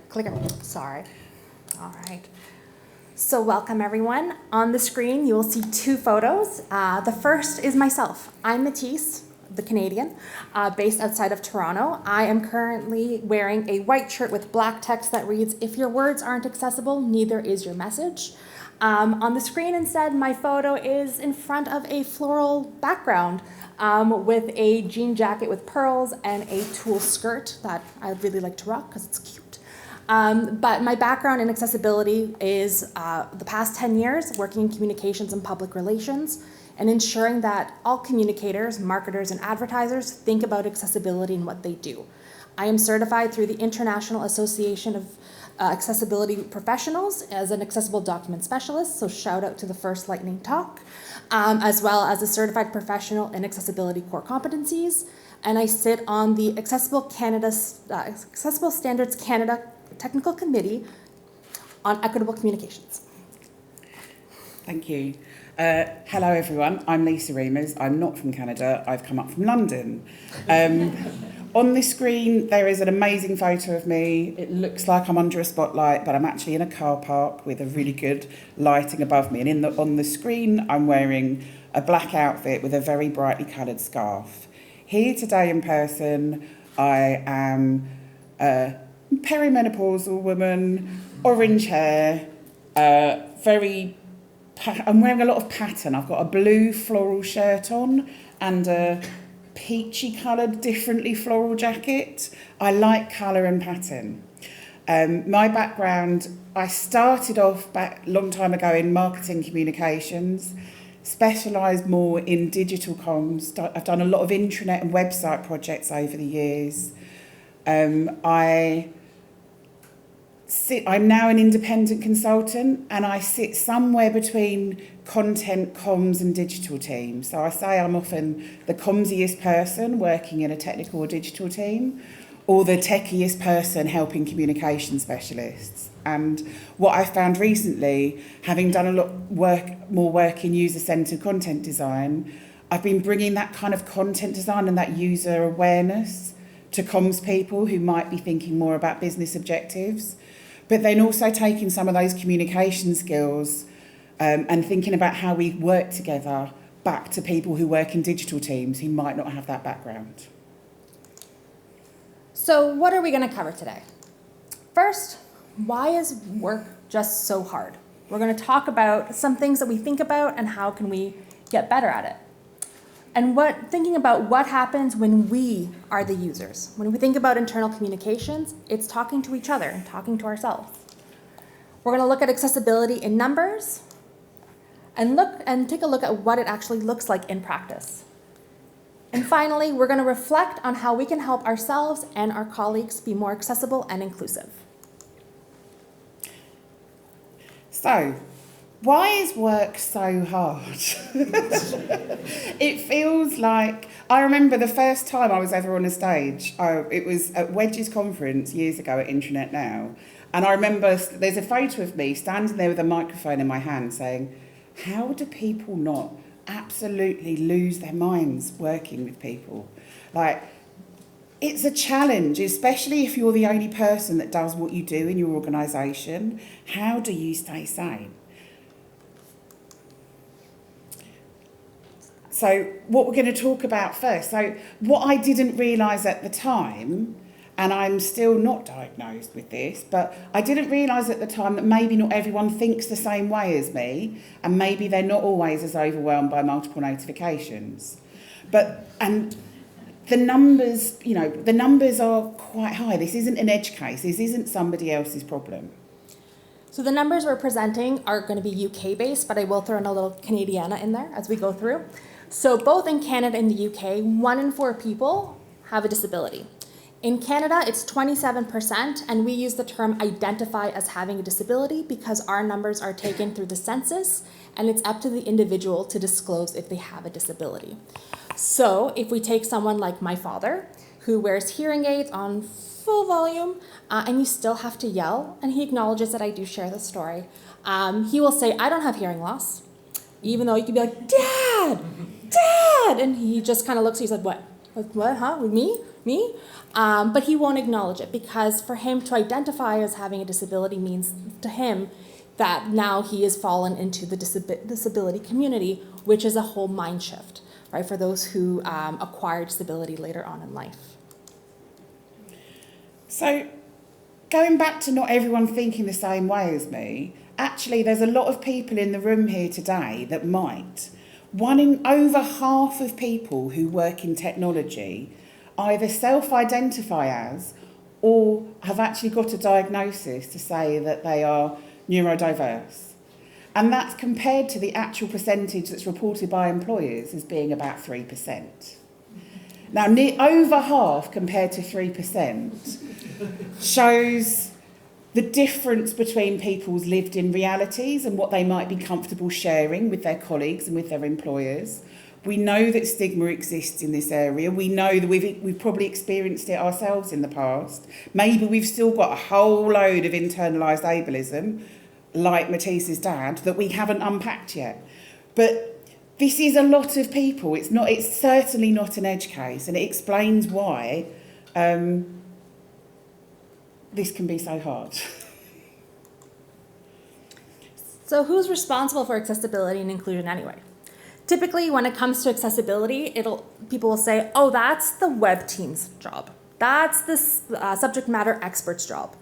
Clicker. Sorry. All right. So welcome, everyone. On the screen, you will see two photos. The first is myself. I'm Matisse, the Canadian, based outside of Toronto. I am currently wearing a white shirt with black text that reads, "If your words aren't accessible, neither is your message." On the screen instead, my photo is in front of a floral background with a jean jacket with pearls and a tulle skirt that I really like to rock because it's cute. But my background in accessibility is the past 10 years working in communications and public relations and ensuring that all communicators, marketers, and advertisers think about accessibility in what they do. I am certified through the International Association of Accessibility Professionals as an accessible document specialist, so shout out to the first lightning talk, as well as a certified professional in Accessibility Core Competencies, and I sit on the Accessible Standards Canada Technical Committee on Equitable Communications. Thank you. Hello everyone, I'm Lisa Riemers. I'm not from Canada, I've come up from London. On the screen there is an amazing photo of me. It looks like I'm under a spotlight, but I'm actually in a car park with a really good lighting above me. And on the screen I'm wearing a black outfit with a very brightly coloured scarf. Here today in person I am a perimenopausal woman, orange hair, I'm wearing a lot of pattern. I've got a blue floral shirt on and a peachy coloured, differently floral jacket. I like colour and pattern. My background, I started off back a long time ago in marketing communications, specialised more in digital comms. I've done a lot of intranet and website projects over the years. I'm now an independent consultant and I sit somewhere between content, comms and digital teams. So I say I'm often the commsiest person working in a technical or digital team or the techiest person helping communication specialists. And what I found recently, having done a lot more work in user-centred content design, I've been bringing that kind of content design and that user awareness to comms people who might be thinking more about business objectives, but then also taking some of those communication skills and thinking about how we work together back to people who work in digital teams who might not have that background. So what are we going to cover today? First, why is work just so hard? We're going to talk about some things that we think about and how can we get better at it. And thinking about what happens when we are the users. When we think about internal communications, it's talking to each other and talking to ourselves. We're going to look at accessibility in numbers and take a look at what it actually looks like in practice. And finally, we're going to reflect on how we can help ourselves and our colleagues be more accessible and inclusive. So, why is work so hard? It feels like, I remember the first time I was ever on a stage, it was at Wedge's conference years ago at Intranet Now, and I remember there's a photo of me standing there with a microphone in my hand saying, how do people not absolutely lose their minds working with people? Like, it's a challenge, especially if you're the only person that does what you do in your organisation. How do you stay sane? So what we're going to talk about first. So what I didn't realise at the time, and I'm still not diagnosed with this, but I didn't realise at the time that maybe not everyone thinks the same way as me, and maybe they're not always as overwhelmed by multiple notifications. And the numbers, the numbers are quite high. This isn't an edge case. This isn't somebody else's problem. So the numbers we're presenting are going to be UK-based, but I will throw in a little Canadiana in there as we go through. So both in Canada and the UK, 1 in 4 people have a disability. In Canada, it's 27%, and we use the term identify as having a disability because our numbers are taken through the census, and it's up to the individual to disclose if they have a disability. So if we take someone like my father, who wears hearing aids on full volume, and you still have to yell, and he acknowledges that I do share this story, he will say, I don't have hearing loss, even though you could be like, Dad! And he just kind of looks, he's like, what? Like, what, huh? With me? me, but he won't acknowledge it because for him to identify as having a disability means to him that now he has fallen into the disability community, which is a whole mind shift, right, for those who acquire disability later on in life. So going back to not everyone thinking the same way as me, actually there's a lot of people in the room here today that might. Over half of people who work in technology either self-identify as or have actually got a diagnosis to say that they are neurodiverse. And that's compared to the actual percentage that's reported by employers as being about 3%. Now, over half compared to 3% shows the difference between people's lived-in realities and what they might be comfortable sharing with their colleagues and with their employers. We know that stigma exists in this area. We know that we've probably experienced it ourselves in the past. Maybe we've still got a whole load of internalised ableism, like Matisse's dad, that we haven't unpacked yet. But this is a lot of people. It's certainly not an edge case, and it explains why this can be so hard. So who's responsible for accessibility and inclusion anyway? Typically, when it comes to accessibility, people will say, oh, that's the web team's job. That's the subject matter expert's job.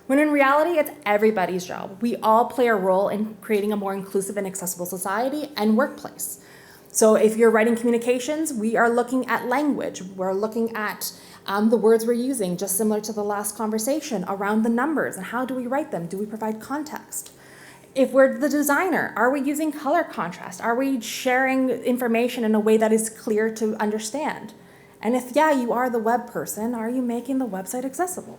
When in reality, it's everybody's job. We all play a role in creating a more inclusive and accessible society and workplace. So if you're writing communications, we are looking at language. We're looking at the words we're using, just similar to the last conversation around the numbers and how do we write them? Do we provide context? If we're the designer, are we using color contrast? Are we sharing information in a way that is clear to understand? And if, you are the web person, are you making the website accessible?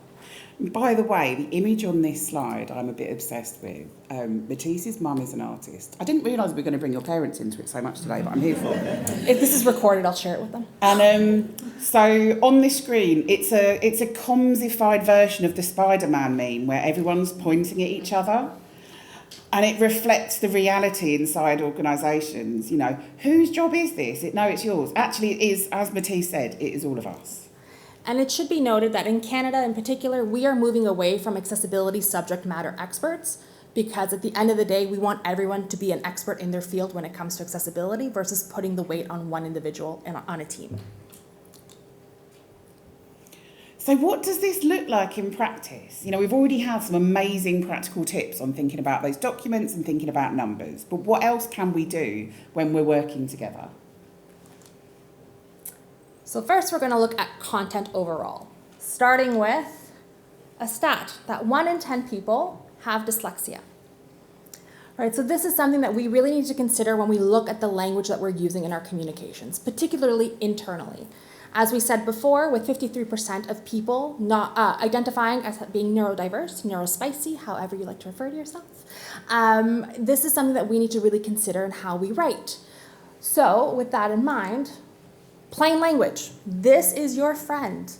By the way, the image on this slide I'm a bit obsessed with. Matisse's mum is an artist. I didn't realise we were going to bring your parents into it so much today, but I'm here for it. If this is recorded, I'll share it with them. And so on this screen, it's a comsified version of the Spider-Man meme where everyone's pointing at each other. And it reflects the reality inside organisations. You know, whose job is this? No, it's yours. Actually, it is, as Matisse said, it is all of us. And it should be noted that in Canada in particular, we are moving away from accessibility subject matter experts because at the end of the day, we want everyone to be an expert in their field when it comes to accessibility versus putting the weight on one individual and on a team. So what does this look like in practice? You know, we've already had some amazing practical tips on thinking about those documents and thinking about numbers, but what else can we do when we're working together? So first, we're going to look at content overall, starting with a stat that 1 in 10 people have dyslexia. Right, so this is something that we really need to consider when we look at the language that we're using in our communications, particularly internally. As we said before, with 53% of people not identifying as being neurodiverse, neurospicy, however you like to refer to yourself, this is something that we need to really consider in how we write. So with that in mind, plain language. This is your friend.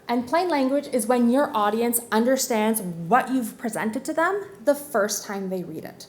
And plain language is when your audience understands what you've presented to them the first time they read it.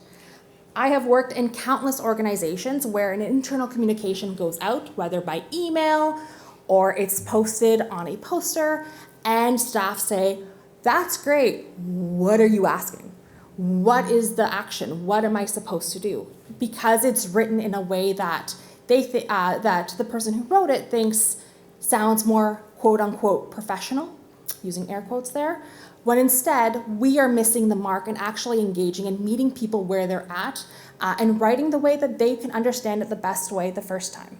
I have worked in countless organizations where an internal communication goes out, whether by email or it's posted on a poster, and staff say, that's great, what are you asking? What is the action? What am I supposed to do? Because it's written in a way that that the person who wrote it thinks sounds more quote unquote professional, using air quotes there, when instead we are missing the mark and actually engaging and meeting people where they're at and writing the way that they can understand it the best way the first time.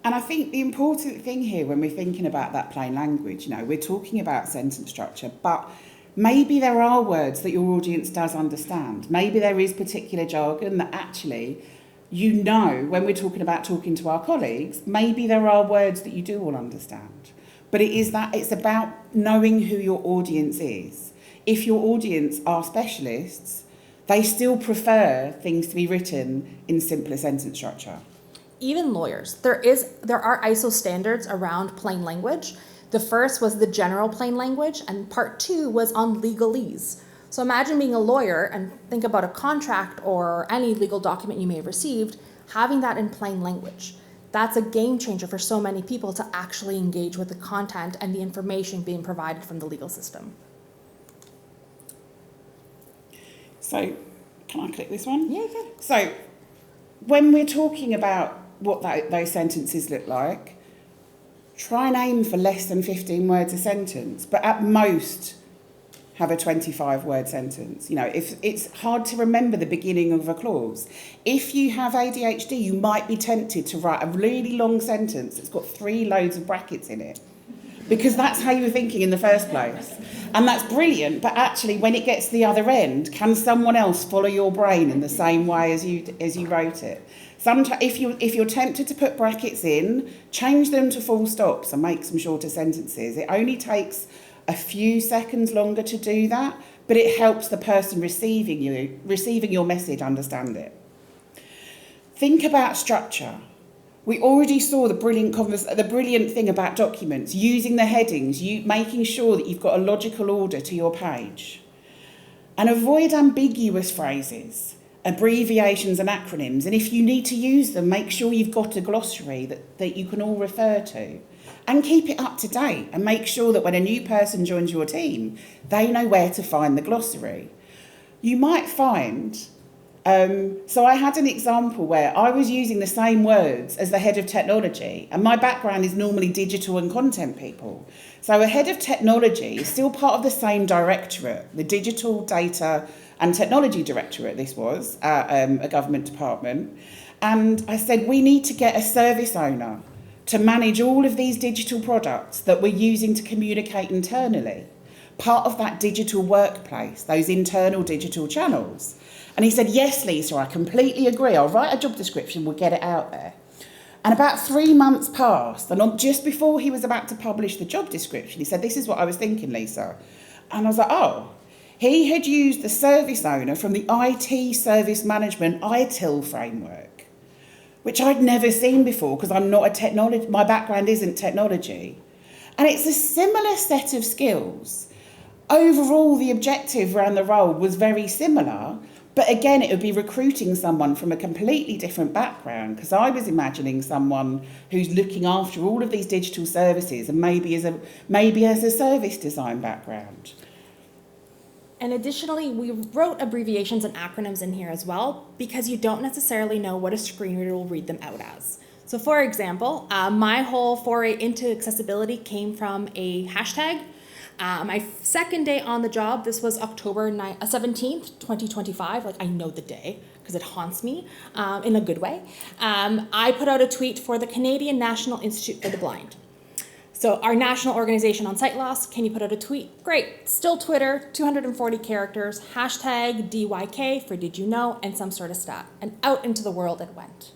And I think the important thing here when we're thinking about that plain language, you know, we're talking about sentence structure, but maybe there are words that your audience does understand. Maybe there is particular jargon that actually, you know, when we're talking about talking to our colleagues, maybe there are words that you do all understand. But it's about knowing who your audience is. If your audience are specialists, they still prefer things to be written in simpler sentence structure. Even lawyers, there are ISO standards around plain language. The first was the general plain language, and part 2 was on legalese. So imagine being a lawyer and think about a contract or any legal document you may have received, having that in plain language. That's a game changer for so many people to actually engage with the content and the information being provided from the legal system. So, can I click this one? Yeah, you can. So, when we're talking about what those sentences look like, try and aim for less than 15 words a sentence, but at most have a 25-word sentence. You know, if it's hard to remember the beginning of a clause. If you have ADHD, you might be tempted to write a really long sentence that's got 3 loads of brackets in it, because that's how you were thinking in the first place. And that's brilliant, but actually when it gets to the other end, can someone else follow your brain in the same way as you wrote it? Sometimes, if you're tempted to put brackets in, change them to full stops and make some shorter sentences. It only takes a few seconds longer to do that, but it helps the person receiving your message understand it. Think about structure. We already saw the brilliant thing about documents, using the headings, making sure that you've got a logical order to your page. And avoid ambiguous phrases, abbreviations and acronyms. And if you need to use them, make sure you've got a glossary that you can all refer to. And keep it up to date and make sure that when a new person joins your team, they know where to find the glossary. You might find... so I had an example where I was using the same words as the head of technology, and my background is normally digital and content people. So a head of technology is still part of the same directorate, the Digital Data and Technology Directorate, this was, a government department. And I said, we need to get a service owner to manage all of these digital products that we're using to communicate internally, part of that digital workplace, those internal digital channels. And he said, yes, Lisa, I completely agree. I'll write a job description, we'll get it out there. And about 3 months passed, and just before he was about to publish the job description, he said, this is what I was thinking, Lisa. And I was like, oh. He had used the service owner from the IT Service Management ITIL framework, which I'd never seen before because I'm not a technology, my background isn't technology. And it's a similar set of skills. Overall, the objective around the role was very similar, but again, it would be recruiting someone from a completely different background, because I was imagining someone who's looking after all of these digital services and maybe has a service design background. And additionally, we wrote abbreviations and acronyms in here as well, because you don't necessarily know what a screen reader will read them out as. So for example, my whole foray into accessibility came from a hashtag. My second day on the job, this was October 17th, 2025, like I know the day because it haunts me in a good way. I put out a tweet for the Canadian National Institute for the Blind. So our national organization on sight loss, can you put out a tweet? Great, still Twitter, 240 characters, hashtag DYK for did you know, and some sort of stat. And out into the world it went.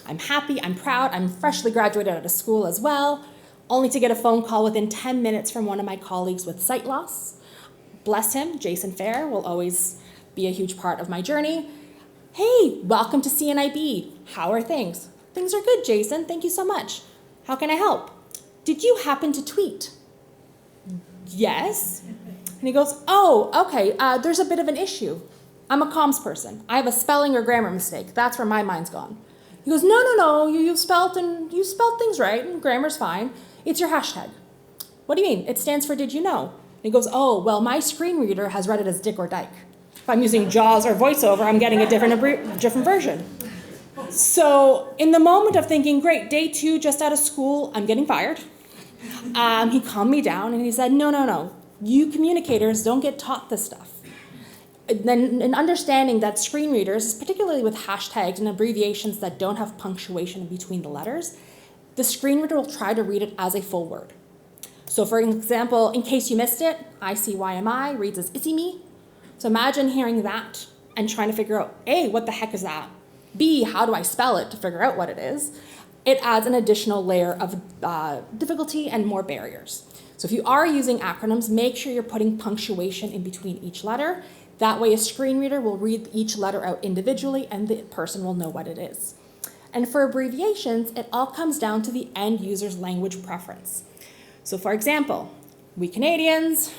I'm happy, I'm proud, I'm freshly graduated out of school as well, only to get a phone call within 10 minutes from one of my colleagues with sight loss. Bless him, Jason Fair will always be a huge part of my journey. Hey, welcome to CNIB. How are things? Things are good, Jason. Thank you so much. How can I help? Did you happen to tweet? Yes. And he goes, oh, okay, there's a bit of an issue. I'm a comms person. I have a spelling or grammar mistake. That's where my mind's gone. He goes, no, you spelled things right and grammar's fine. It's your hashtag. What do you mean? It stands for did you know? And he goes, oh, well, my screen reader has read it as Dick or Dyke. If I'm using JAWS or VoiceOver, I'm getting a different version. So in the moment of thinking, great, day 2, just out of school, I'm getting fired. He calmed me down and he said, no, you communicators don't get taught this stuff. Then in understanding that screen readers, particularly with hashtags and abbreviations that don't have punctuation in between the letters, the screen reader will try to read it as a full word. So for example, in case you missed it, ICYMI reads as itsy me. So imagine hearing that and trying to figure out, A, what the heck is that? B, how do I spell it to figure out what it is? It adds an additional layer of difficulty and more barriers. So if you are using acronyms, make sure you're putting punctuation in between each letter. That way a screen reader will read each letter out individually and the person will know what it is. And for abbreviations, it all comes down to the end user's language preference. So for example, we Canadians,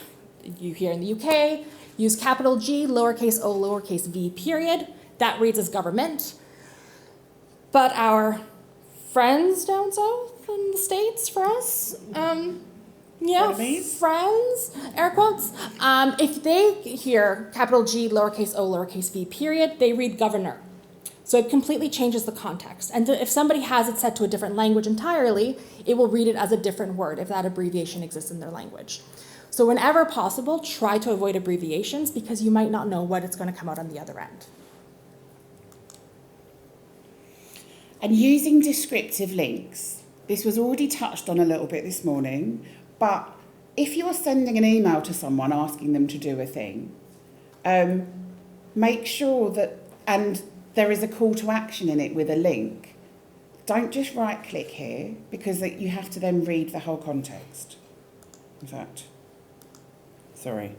you here in the UK, use capital G, lowercase o, lowercase v, period. That reads as government. But our friends down south in the States for us. Yeah, Frenemies? friends, air quotes. If they hear capital G, lowercase o, lowercase v, period, they read governor. So it completely changes the context. And if somebody has it set to a different language entirely, it will read it as a different word if that abbreviation exists in their language. So whenever possible, try to avoid abbreviations because you might not know what it's going to come out on the other end. And using descriptive links. This was already touched on a little bit this morning, but if you're sending an email to someone asking them to do a thing, make sure that, and there is a call to action in it with a link. Don't just right-click here, because you have to then read the whole context. In fact, sorry,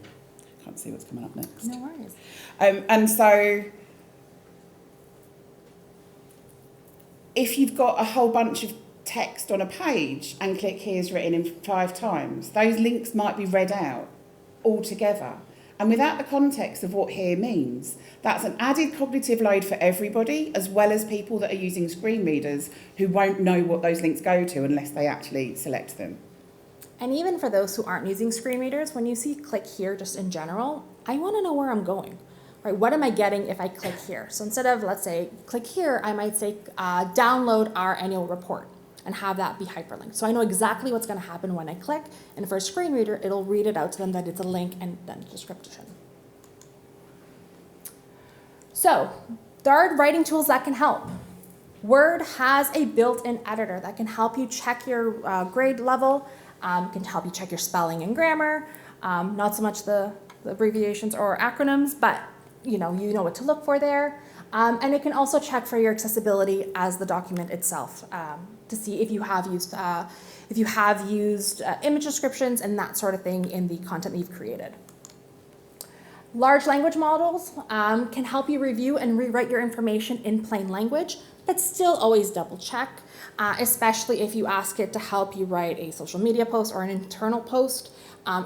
can't see what's coming up next. No worries. And so, if you've got a whole bunch of text on a page and click here is written in 5 times, those links might be read out altogether. And without the context of what here means, that's an added cognitive load for everybody, as well as people that are using screen readers who won't know what those links go to unless they actually select them. And even for those who aren't using screen readers, when you see click here just in general, I want to know where I'm going. Right, what am I getting if I click here? So instead of, let's say, click here, I might say download our annual report and have that be hyperlinked. So I know exactly what's going to happen when I click, and for a screen reader, it'll read it out to them that it's a link and then a description. So, third, writing tools that can help. Word has a built-in editor that can help you check your grade level, can help you check your spelling and grammar, not so much the abbreviations or acronyms, but you know what to look for there. And it can also check for your accessibility as the document itself to see if you have used image descriptions and that sort of thing in the content that you've created. Large language models can help you review and rewrite your information in plain language, but still always double check, especially if you ask it to help you write a social media post or an internal post.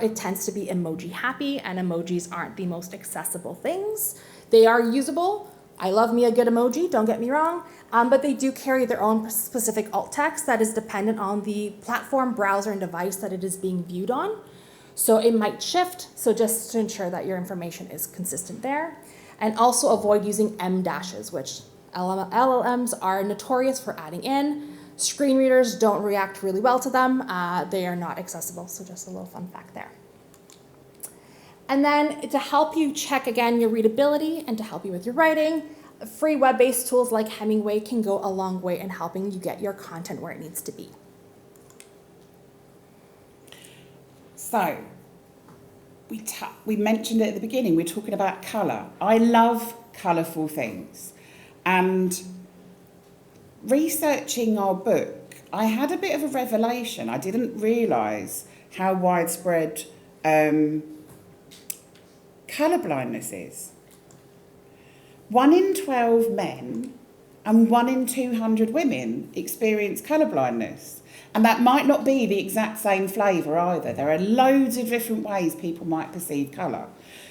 It tends to be emoji happy, and emojis aren't the most accessible things. They are usable. I love me a good emoji, don't get me wrong, but they do carry their own specific alt text that is dependent on the platform, browser, and device that it is being viewed on. So it might shift, so just to ensure that your information is consistent there. And also avoid using M dashes, which LLMs are notorious for adding in. Screen readers don't react really well to them. They are not accessible, so just a little fun fact there. And then to help you check again your readability and to help you with your writing, free web-based tools like Hemingway can go a long way in helping you get your content where it needs to be. So, we mentioned it at the beginning, we're talking about colour. I love colourful things. And researching our book, I had a bit of a revelation. I didn't realise how widespread colour blindness is. 1 in 12 men and 1 in 200 women experience colour blindness. And that might not be the exact same flavour either. There are loads of different ways people might perceive colour.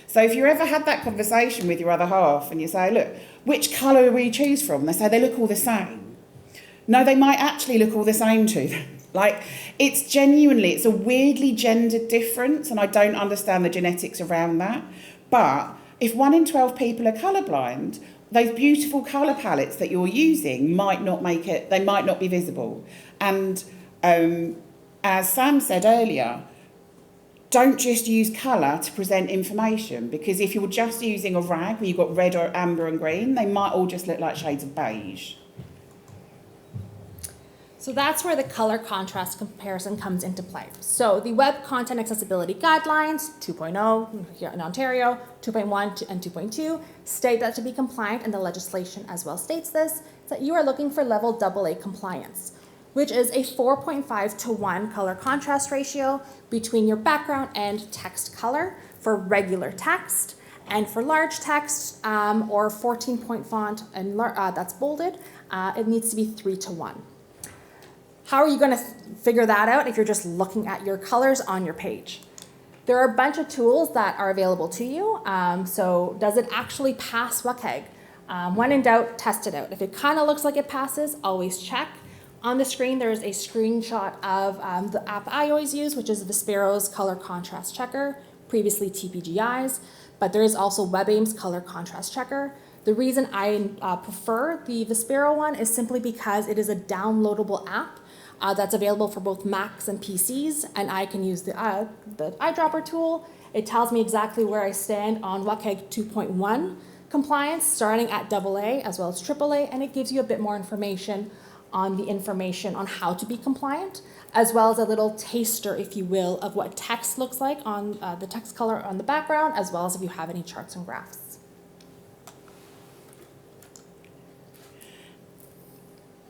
So if you ever had that conversation with your other half and you say, look, which colour will you choose from? They say they look all the same. No, they might actually look all the same to them. Like, it's a weirdly gendered difference, and I don't understand the genetics around that. But if 1 in 12 people are colourblind, those beautiful colour palettes that you're using might not be visible. And as Sam said earlier, don't just use colour to present information, because if you're just using a rag where you've got red or amber and green, they might all just look like shades of beige. So that's where the color contrast comparison comes into play. So the Web Content Accessibility Guidelines 2.0 here in Ontario, 2.1 and 2.2 state that to be compliant, and the legislation as well states this, that you are looking for level AA compliance, which is a 4.5 to 1 color contrast ratio between your background and text color for regular text, and for large text or 14-point font and that's bolded, it needs to be 3 to 1. How are you going to figure that out if you're just looking at your colors on your page? There are a bunch of tools that are available to you. So does it actually pass WCAG? When in doubt, test it out. If it kind of looks like it passes, always check. On the screen, there's a screenshot of the app I always use, which is Vispero's Color Contrast Checker, previously TPGI's, but there is also WebAIM's Color Contrast Checker. The reason I prefer the Vispero one is simply because it is a downloadable app that's available for both Macs and PCs, and I can use the eyedropper tool. It tells me exactly where I stand on WCAG 2.1 compliance, starting at AA as well as AAA, and it gives you a bit more information on how to be compliant, as well as a little taster, if you will, of what text looks like on the text color on the background, as well as if you have any charts and graphs.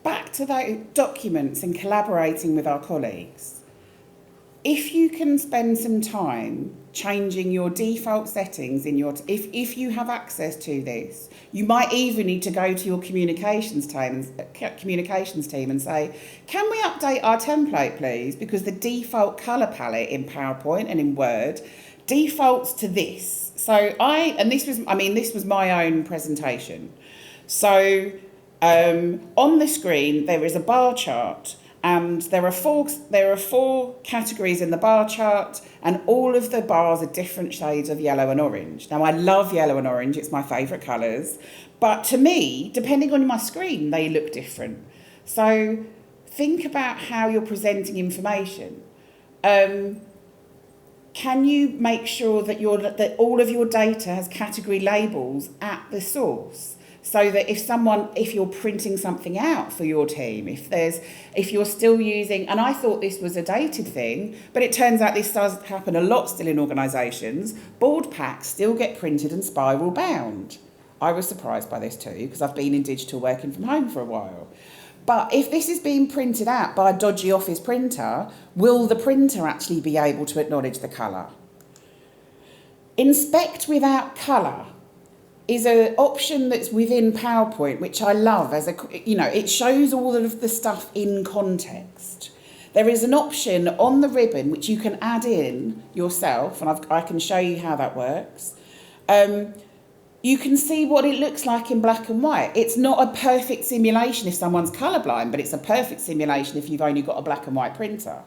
Back to those documents and collaborating with our colleagues. If you can spend some time changing your default settings in your, if you have access to this, you might even need to go to your communications team and say, can we update our template, please? Because the default colour palette in PowerPoint and in Word defaults to this. So this was my own presentation. So on the screen there is a bar chart, and there are four categories in the bar chart, and all of the bars are different shades of yellow and orange. Now, I love yellow and orange, it's my favourite colours, but to me, depending on my screen, they look different. So think about how you're presenting information. Can you make sure that that all of your data has category labels at the source? So that if you're printing something out for your team, if you're still using, and I thought this was a dated thing, but it turns out this does happen a lot still in organisations, board packs still get printed and spiral bound. I was surprised by this too, because I've been in digital working from home for a while. But if this is being printed out by a dodgy office printer, will the printer actually be able to acknowledge the colour? Inspect without colour is an option that's within PowerPoint, which I love it shows all of the stuff in context. There is an option on the ribbon which you can add in yourself, and I can show you how that works. You can see what it looks like in black and white. It's not a perfect simulation if someone's colourblind, but it's a perfect simulation if you've only got a black and white printer.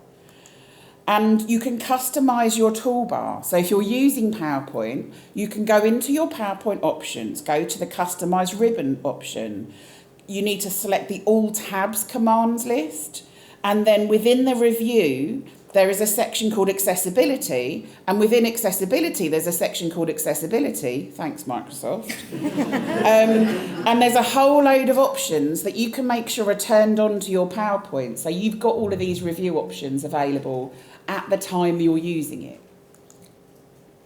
And you can customise your toolbar. So if you're using PowerPoint, you can go into your PowerPoint options, go to the Customise Ribbon option. You need to select the All Tabs commands list. And then within the review, there is a section called Accessibility. And within Accessibility, there's a section called Accessibility. Thanks, Microsoft. And there's a whole load of options that you can make sure are turned on to your PowerPoint. So you've got all of these review options available at the time you're using it.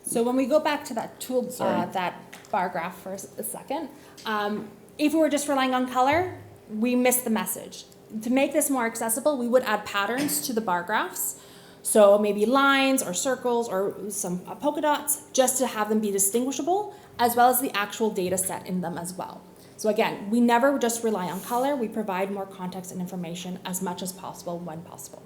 So when we go back to that tool, that bar graph for a second, if we were just relying on color, we miss the message. To make this more accessible, we would add patterns to the bar graphs. So maybe lines or circles or some polka dots, just to have them be distinguishable, as well as the actual data set in them as well. So again, we never just rely on color, we provide more context and information as much as possible when possible.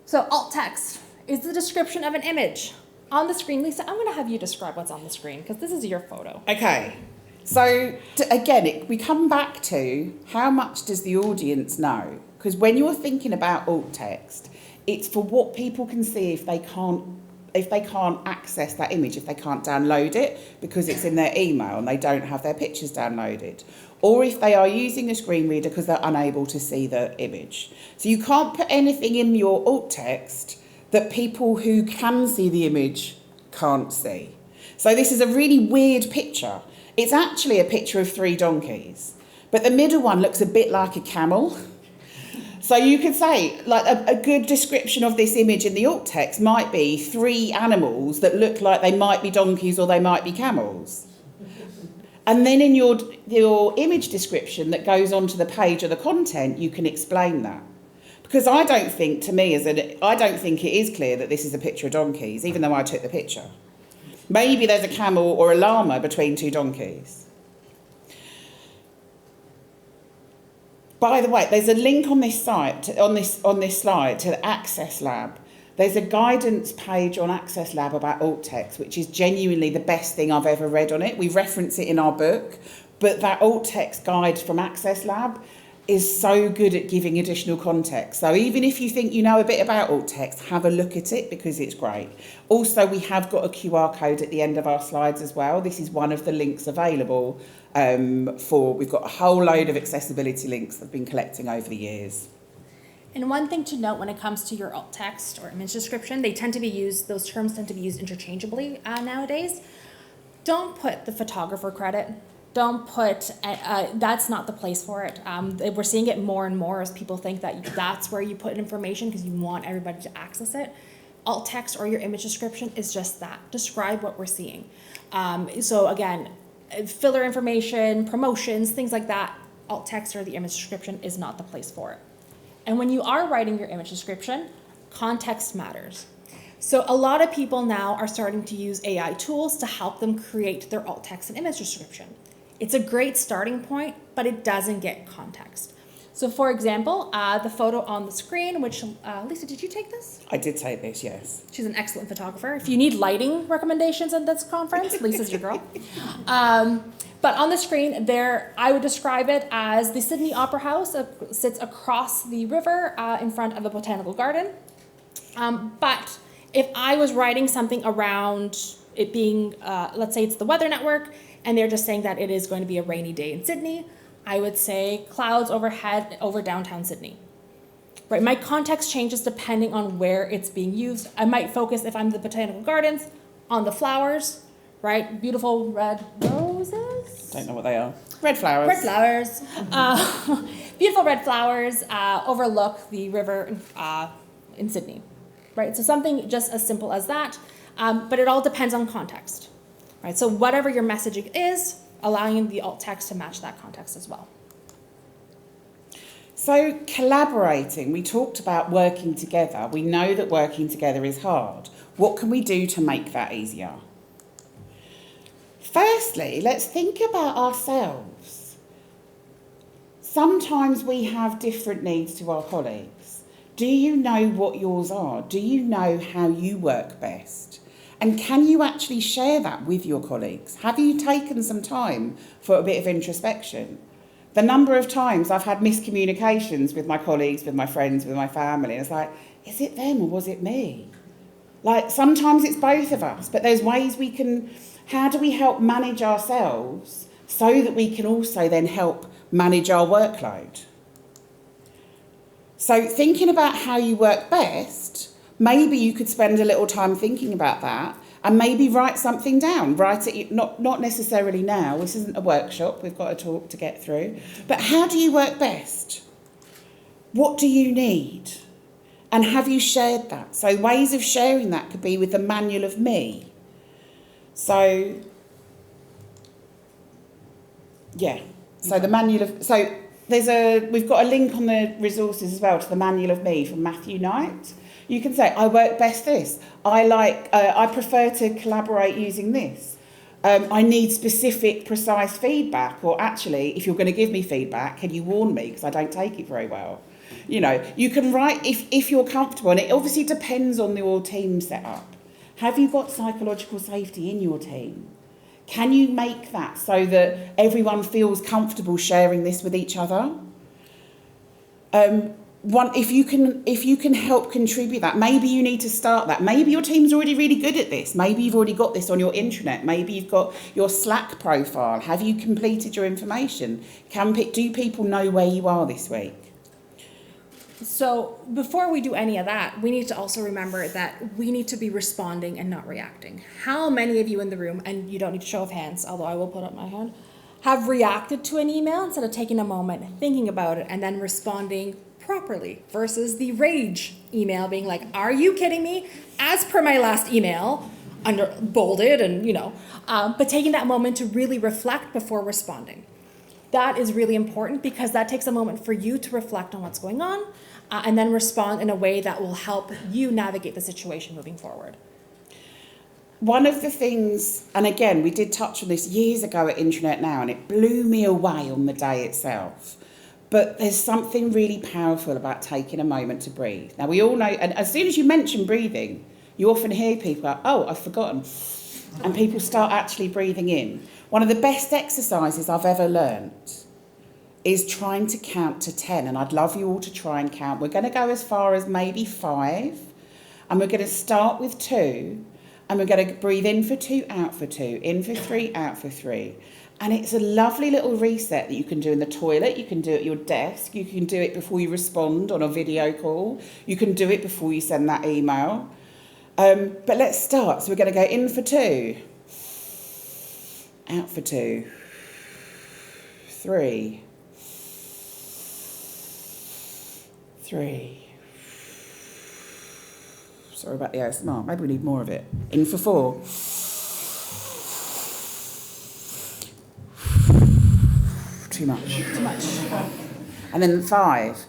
So alt text is the description of an image. On the screen, Lisa, I'm gonna have you describe what's on the screen, because this is your photo. Okay, so again, we come back to how much does the audience know? Because when you're thinking about alt text, it's for what people can see if they can't access that image, if they can't download it because it's in their email and they don't have their pictures downloaded, or if they are using a screen reader because they're unable to see the image. So you can't put anything in your alt text that people who can see the image can't see. So this is a really weird picture. It's actually a picture of 3 donkeys, but the middle one looks a bit like a camel. So you could say, like, a good description of this image in the alt text might be 3 animals that look like they might be donkeys or they might be camels. And then in your image description that goes onto the page of the content, you can explain that. Because I don't think it is clear that this is a picture of donkeys, even though I took the picture. Maybe there's a camel or a llama between 2 donkeys. By the way, there's a link on this site, on this slide, to the Access Lab. There's a guidance page on Access Lab about alt text, which is genuinely the best thing I've ever read on it. We reference it in our book, but that alt text guide from Access Lab is so good at giving additional context. So even if you think you know a bit about alt text, have a look at it because it's great. Also, we have got a QR code at the end of our slides as well. This is one of the links available we've got a whole load of accessibility links that I've been collecting over the years. And one thing to note when it comes to your alt text or image description, those terms tend to be used interchangeably nowadays. Don't put the photographer credit. Don't put, that's not the place for it. We're seeing it more and more as people think that that's where you put information because you want everybody to access it. Alt text or your image description is just that. Describe what we're seeing. So again, filler information, promotions, things like that, alt text or the image description is not the place for it. And when you are writing your image description, context matters. So a lot of people now are starting to use AI tools to help them create their alt text and image description. It's a great starting point, but it doesn't get context. So for example, the photo on the screen, which, Lisa, did you take this? I did take this, yes. She's an excellent photographer. If you need lighting recommendations at this conference, Lisa's your girl. But on the screen there, I would describe it as the Sydney Opera House sits across the river in front of a botanical garden. But if I was writing something around it being, let's say it's the Weather Network, and they're just saying that it is going to be a rainy day in Sydney, I would say clouds overhead over downtown Sydney. Right, my context changes depending on where it's being used. I might focus, if I'm the Botanical Gardens, on the flowers, right? Beautiful red roses. Don't know what they are. Red flowers. Red flowers. Beautiful red flowers overlook the river in Sydney, right? So something just as simple as that, but it all depends on context, right? So whatever your messaging is, allowing the alt text to match that context as well. So collaborating, we talked about working together. We know that working together is hard. What can we do to make that easier? Firstly, let's think about ourselves. Sometimes we have different needs to our colleagues. Do you know what yours are? Do you know how you work best? And can you actually share that with your colleagues? Have you taken some time for a bit of introspection? The number of times I've had miscommunications with my colleagues, with my friends, with my family, and it's like, is it them or was it me? Like, sometimes it's both of us, but there's ways we can, how do we help manage ourselves so that we can also then help manage our workload? So thinking about how you work best, maybe you could spend a little time thinking about that and maybe write something down. Write it, not necessarily now, this isn't a workshop, we've got a talk to get through. But how do you work best? What do you need? And have you shared that? So ways of sharing that could be with the manual of me. So, yeah. So the manual of, so we've got a link on the resources as well to the manual of me from Matthew Knight. You can say, I work best this. I prefer to collaborate using this. I need specific, precise feedback. Or actually, if you're going to give me feedback, can you warn me? Because I don't take it very well. You know, you can write if you're comfortable. And it obviously depends on your team setup. Have you got psychological safety in your team? Can you make that so that everyone feels comfortable sharing this with each other? If you can help contribute that, maybe you need to start that. Maybe your team's already really good at this. Maybe you've already got this on your intranet. Maybe you've got your Slack profile. Have you completed your information? Do people know where you are this week? So before we do any of that, we need to also remember that we need to be responding and not reacting. How many of you in the room, and you don't need to show of hands, although I will put up my hand, have reacted to an email instead of taking a moment, thinking about it, and then responding properly versus the rage email being like, are you kidding me? As per my last email, under bolded and, but taking that moment to really reflect before responding. That is really important because that takes a moment for you to reflect on what's going on and then respond in a way that will help you navigate the situation moving forward. One of the things, and again, we did touch on this years ago at Intranet Now, and it blew me away on the day itself. But there's something really powerful about taking a moment to breathe. Now, we all know, and as soon as you mention breathing, you often hear people go, oh, I've forgotten. And people start actually breathing in. One of the best exercises I've ever learnt is trying to count to 10. And I'd love you all to try and count. We're going to go as far as maybe 5. And we're going to start with 2. And we're going to breathe in for 2, out for 2, in for 3, out for 3. And it's a lovely little reset that you can do in the toilet, you can do at your desk, you can do it before you respond on a video call, you can do it before you send that email. But let's start. So we're going to go in for 2, out for 2, 3, 3. Sorry about the ASMR, maybe we need more of it. In for 4. Too much. And then 5.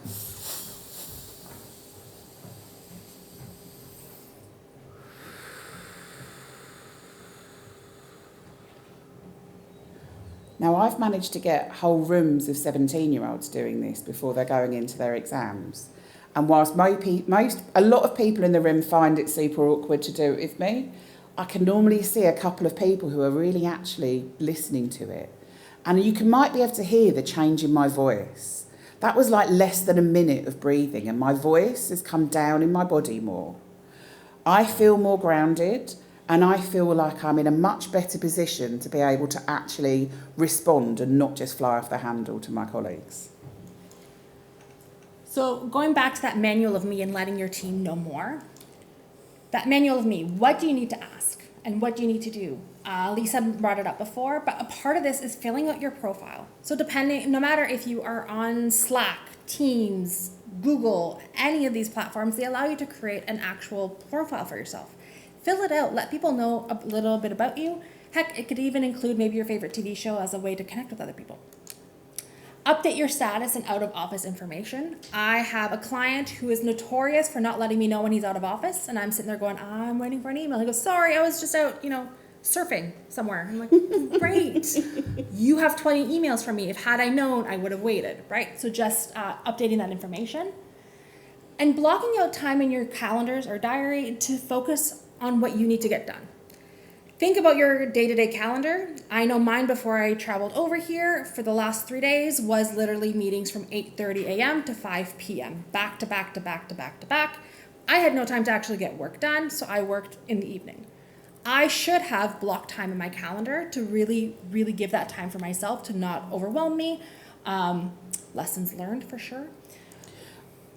Now, I've managed to get whole rooms of 17-year-olds doing this before they're going into their exams. And whilst a lot of people in the room find it super awkward to do it with me, I can normally see a couple of people who are really actually listening to it. And you might be able to hear the change in my voice. That was like less than a minute of breathing, and my voice has come down in my body more. I feel more grounded, and I feel like I'm in a much better position to be able to actually respond and not just fly off the handle to my colleagues. So going back to that manual of me and letting your team know more, that manual of me, what do you need to ask and what do you need to do? Lisa brought it up before, but a part of this is filling out your profile. So no matter if you are on Slack, Teams, Google, any of these platforms, they allow you to create an actual profile for yourself. Fill it out, let people know a little bit about you. Heck, it could even include maybe your favorite TV show as a way to connect with other people. Update your status and out of office information. I have a client who is notorious for not letting me know when he's out of office, and I'm sitting there going, I'm waiting for an email. He goes, sorry, I was just out, surfing somewhere. I'm like, great. You have 20 emails from me. If had I known, I would have waited, right? So just updating that information. And blocking out time in your calendars or diary to focus on what you need to get done. Think about your day-to-day calendar. I know mine before I traveled over here for the last 3 days was literally meetings from 8:30 a.m. to 5 p.m. Back to back to back to back to back. I had no time to actually get work done, so I worked in the evening. I should have blocked time in my calendar to really, really give that time for myself to not overwhelm me. Lessons learned for sure.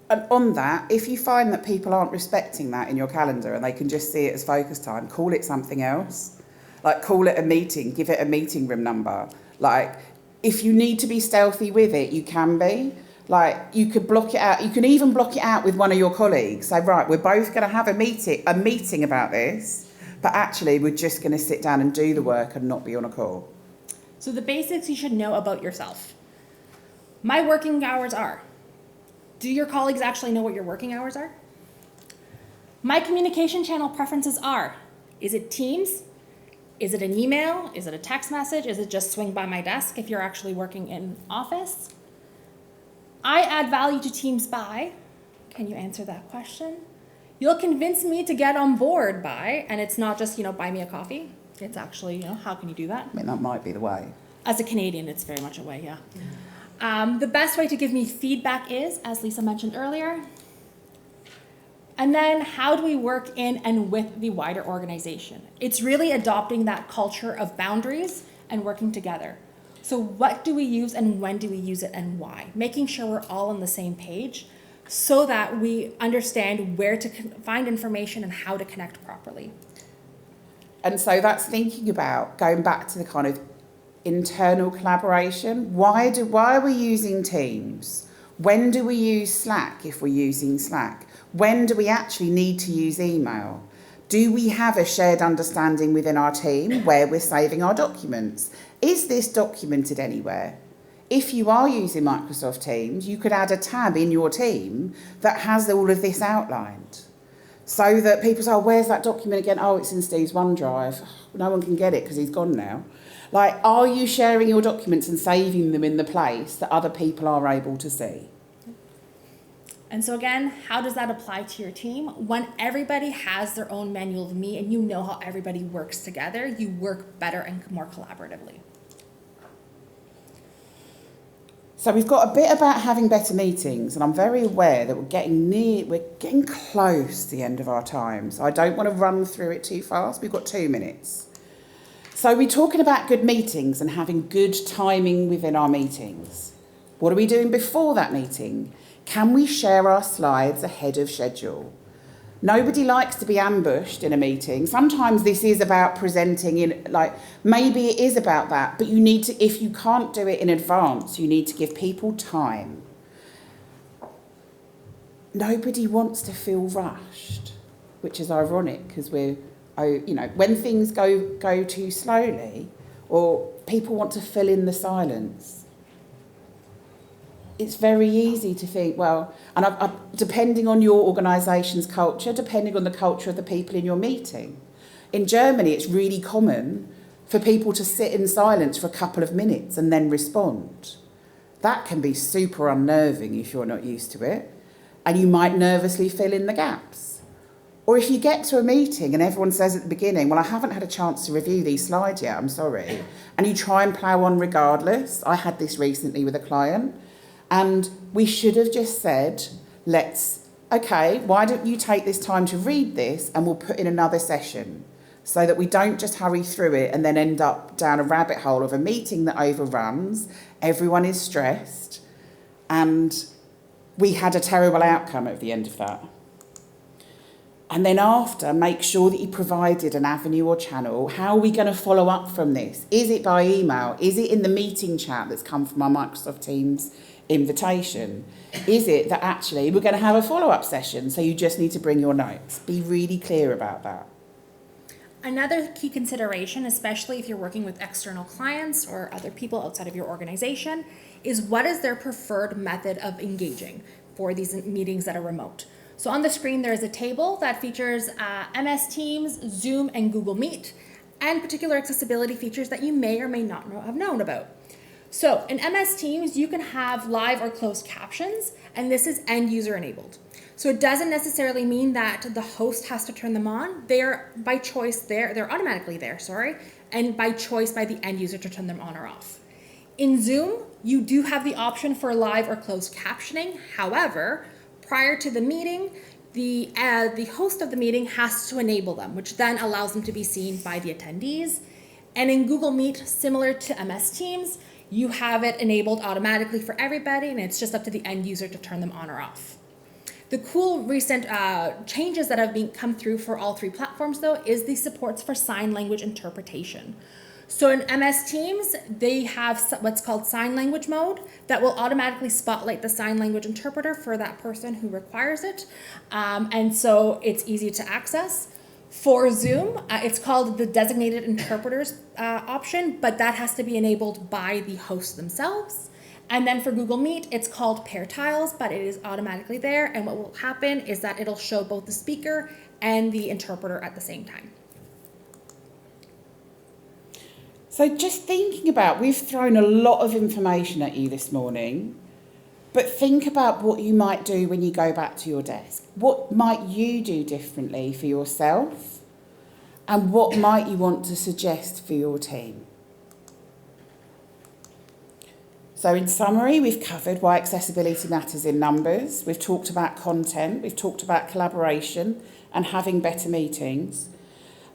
And on that, if you find that people aren't respecting that in your calendar and they can just see it as focus time, call it something else. Like, call it a meeting, give it a meeting room number. Like, if you need to be stealthy with it, you can be. Like, you could block it out. You can even block it out with one of your colleagues. Say, right, we're both going to have a meeting about this, but actually we're just going to sit down and do the work and not be on a call. So the basics you should know about yourself. My working hours are. Do your colleagues actually know what your working hours are? My communication channel preferences are. Is it Teams? Is it an email? Is it a text message? Is it just swing by my desk if you're actually working in office? I add value to teams by. Can you answer that question? You'll convince me to get on board by, and it's not just, buy me a coffee. It's actually, how can you do that? I mean, that might be the way. As a Canadian, it's very much a way, yeah. The best way to give me feedback is, as Lisa mentioned earlier, and then how do we work in and with the wider organization? It's really adopting that culture of boundaries and working together. So what do we use and when do we use it and why? Making sure we're all on the same page so that we understand where to find information and how to connect properly. And so that's thinking about going back to the kind of internal collaboration. Why are we using Teams? When do we use Slack if we're using Slack? When do we actually need to use email? Do we have a shared understanding within our team where we're saving our documents? Is this documented anywhere? If you are using Microsoft Teams, you could add a tab in your team that has all of this outlined. So that people say, where's that document again? Oh, it's in Steve's OneDrive. No one can get it because he's gone now. Like, are you sharing your documents and saving them in the place that other people are able to see? And so again, how does that apply to your team? When everybody has their own manual of me and you know how everybody works together, you work better and more collaboratively. So we've got a bit about having better meetings, and I'm very aware that we're getting close to the end of our time. So I don't want to run through it too fast. We've got 2 minutes. So we're talking about good meetings and having good timing within our meetings. What are we doing before that meeting? Can we share our slides ahead of schedule? Nobody likes to be ambushed in a meeting. Sometimes this is about presenting in, like, maybe it is about that, but you need to, if you can't do it in advance, you need to give people time. Nobody wants to feel rushed, which is ironic because when things go too slowly, or people want to fill in the silence, it's very easy to think, well, and depending on your organisation's culture, depending on the culture of the people in your meeting. In Germany, it's really common for people to sit in silence for a couple of minutes and then respond. That can be super unnerving if you're not used to it, and you might nervously fill in the gaps. Or if you get to a meeting and everyone says at the beginning, well, I haven't had a chance to review these slides yet, I'm sorry, and you try and plough on regardless. I had this recently with a client. And we should have just said, why don't you take this time to read this and we'll put in another session so that we don't just hurry through it and then end up down a rabbit hole of a meeting that overruns, everyone is stressed, and we had a terrible outcome at the end of that. And then after, make sure that you provided an avenue or channel. How are we going to follow up from this? Is it by email? Is it in the meeting chat that's come from our Microsoft Teams invitation? Is it that actually we're going to have a follow-up session, so you just need to bring your notes? Be really clear about that. Another key consideration, especially if you're working with external clients or other people outside of your organization, is what is their preferred method of engaging for these meetings that are remote. So on the screen, there's a table that features MS Teams, Zoom, and Google Meet, and particular accessibility features that you may or may not have known about. So in MS Teams, you can have live or closed captions, and this is end user enabled. So it doesn't necessarily mean that the host has to turn them on. They're by choice there, they're automatically there, and by choice by the end user to turn them on or off. In Zoom, you do have the option for live or closed captioning. However, prior to the meeting, the host of the meeting has to enable them, which then allows them to be seen by the attendees. And in Google Meet, similar to MS Teams, you have it enabled automatically for everybody, and it's just up to the end user to turn them on or off. The cool recent changes that have come through for all 3 platforms, though, is the supports for sign language interpretation. So in MS Teams, they have what's called sign language mode that will automatically spotlight the sign language interpreter for that person who requires it. And so it's easy to access. For Zoom, it's called the designated interpreters option, but that has to be enabled by the host themselves. And then for Google Meet, it's called pair tiles, but it is automatically there. And what will happen is that it'll show both the speaker and the interpreter at the same time. So just thinking about, we've thrown a lot of information at you this morning, but think about what you might do when you go back to your desk. What might you do differently for yourself? And what might you want to suggest for your team? So in summary, we've covered why accessibility matters in numbers. We've talked about content. We've talked about collaboration and having better meetings.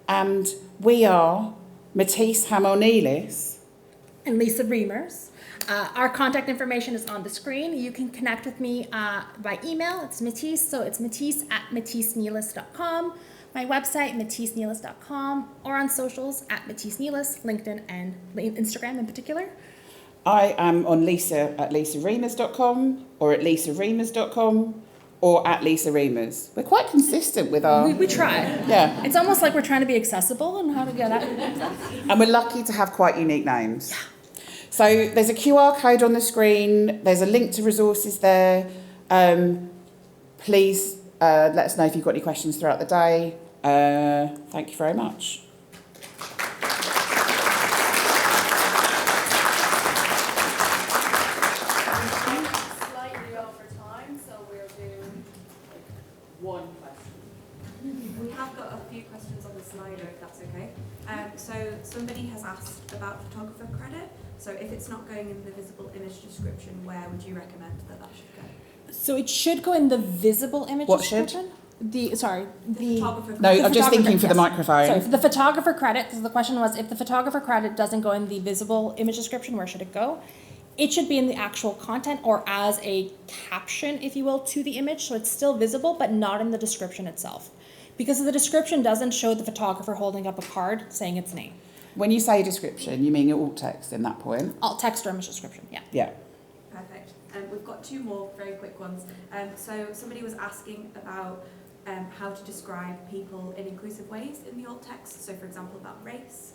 And we are Matisse Hamel-Nelis and Lisa Riemers. Our contact information is on the screen. You can connect with me by email. It's Matisse, so it's matisse@matissenelis.com. My website, matissenelis.com, or on socials @MatisseNelis, LinkedIn and Instagram in particular. I am on Lisa at lisariemers.com or at lisariemers.com or at Lisa Riemers. We're quite consistent with our... We try. Yeah. It's almost like we're trying to be accessible and how to get at it. And we're lucky to have quite unique names. Yeah. So there's a QR code on the screen. There's a link to resources there. Please let us know if you've got any questions throughout the day. Thank you very much. One question. We have got a few questions on the Slido, if that's that's okay. So somebody has asked about photographer credit. So if it's not going in the visible image description, where would you recommend that should go? So it should go in the visible image What should? description? The Photographer No, credit. I'm just thinking for the microphone. Sorry, for the photographer credit, because the question was, if the photographer credit doesn't go in the visible image description, where should it go? It should be in the actual content or as a caption, if you will, to the image. So it's still visible, but not in the description itself. Because the description doesn't show the photographer holding up a card saying its name. When you say description, you mean your alt text in that point? Alt text or image description, yeah. Yeah. Perfect. We've got two more very quick ones. So somebody was asking about how to describe people in inclusive ways in the alt text. So for example, about race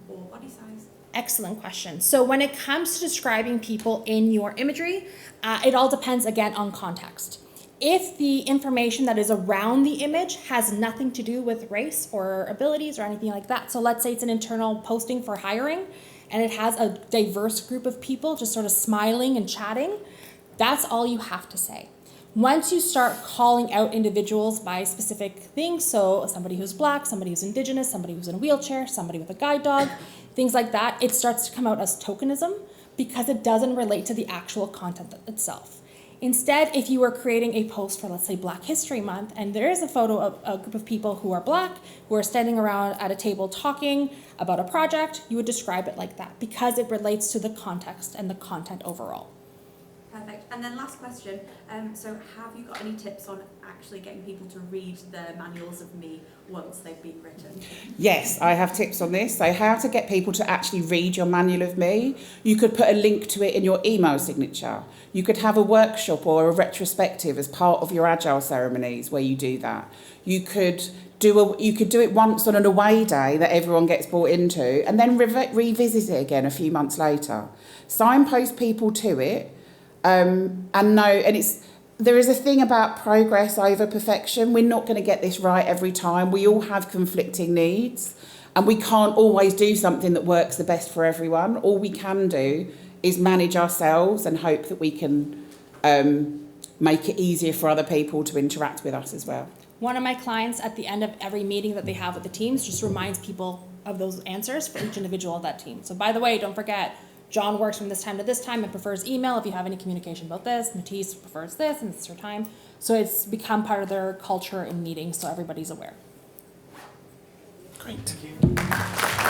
or body size. Excellent question. So when it comes to describing people in your imagery, it all depends again on context. If the information that is around the image has nothing to do with race or abilities or anything like that, so let's say it's an internal posting for hiring and it has a diverse group of people just sort of smiling and chatting, that's all you have to say. Once you start calling out individuals by specific things, so somebody who's black, somebody who's indigenous, somebody who's in a wheelchair, somebody with a guide dog, things like that, it starts to come out as tokenism because it doesn't relate to the actual content itself. Instead, if you were creating a post for, let's say, Black History Month, and there is a photo of a group of people who are black, who are standing around at a table talking about a project, you would describe it like that because it relates to the context and the content overall. Perfect. And then last question. So have you got any tips on actually getting people to read the manuals of me once they've been written? Yes, I have tips on this. So how to get people to actually read your manual of me. You could put a link to it in your email signature. You could have a workshop or a retrospective as part of your agile ceremonies where you do that. You could do it once on an away day that everyone gets brought into and then revisit it again a few months later. Signpost people to it. There is a thing about progress over perfection. We're not going to get this right every time. We all have conflicting needs and we can't always do something that works the best for everyone. All we can do is manage ourselves and hope that we can make it easier for other people to interact with us as well. One of my clients at the end of every meeting that they have with the teams just reminds people of those answers for each individual of that team. So by the way, don't forget, John works from this time to this time and prefers email. If you have any communication about this, Matisse prefers this and this is her time. So it's become part of their culture in meetings so everybody's aware. Great. Thank you.